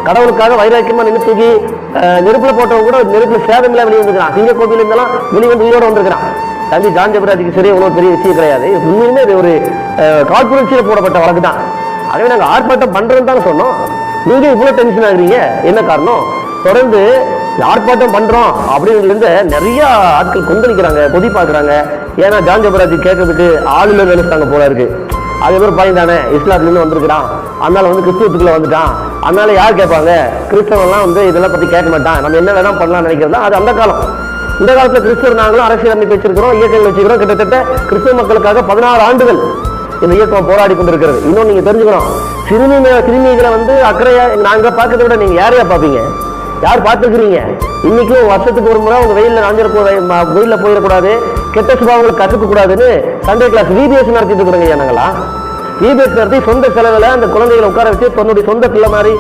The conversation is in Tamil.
கடவுளுக்காக வைராக்கியமா நின்று தூக்கி நெருப்புல போட்டவங்க கூட நெருப்புல சேதமில்ல வெளியே வந்துருக்கான். சிங்க கோப்பில இருந்தாலும் வெளியே வந்து உயிரோட வந்திருக்கிறான். தம்பி ஜான் ஜெபராஜுக்கு சரி ஒன்றும் பெரிய விஷயம் கிடையாது. உண்மையுமே இது ஒரு காழ்ப்புணர்ச்சியில போடப்பட்ட வழக்கு தான். ஆகவே நாங்கள் ஆர்ப்பாட்டம் பண்றோம்னு தானே சொன்னோம். நீங்க இவ்வளவு டென்ஷன் ஆகுறீங்க, என்ன காரணம்? தொடர்ந்து ஆர்ப்பாட்டம் பண்றோம் அப்படின்னு நிறைய ஆட்கள் கொந்தளிக்கிறாங்க, கொதி பாக்குறாங்க. ஏன்னா ஜான் ஜெபராஜ் கேட்கறதுக்கு ஆளுநர் நினைச்சாங்க போல இருக்கு. அதே மாதிரி பையன் தானே இஸ்லாத்துல இருந்து வந்திருக்கிறான், அதனால கிறிஸ்துவத்துக்குள்ள வந்துட்டான். அதனால யார் கேட்பாங்க? கிறிஸ்தவெல்லாம் இதெல்லாம் பத்தி கேட்க மாட்டான், நம்ம என்ன வேணா பண்ணலாம் நினைக்கிறதா அது அந்த காலம். இந்த காலத்துல கிறிஸ்தவர் நாங்களும் அரசியல் அமைப்பு வச்சிருக்கிறோம், இயக்கங்கள் வச்சிருக்கிறோம். கிட்டத்தட்ட கிறிஸ்தவ மக்களுக்காக 16 ஆண்டுகள் இந்த இயக்கம் போராடி கொண்டிருக்கிறது. இன்னும் நீங்க தெரிஞ்சுக்கணும், சிறுமிகளை அக்கறையா நாங்க பார்க்கறத விட நீங்க யாரையா பார்ப்பீங்க? யார் பார்த்துக்கிறீங்க? இன்னைக்கும் வருஷத்துக்கு ஒரு முறை உங்க வெயில போயிடக்கூடாது, கெட்ட சுபாவங்களை கற்றுக்க கூடாதுன்னு சண்டே கிளாஸ் விபிஎஸ் நடத்திட்டு இருக்கிறோங்க. நாங்களா விபிஎஸ் நடத்தி சொந்த செலவுல அந்த குழந்தைகளை உட்கார வச்சு தன்னுடைய சொந்த பிள்ளை மாதிரி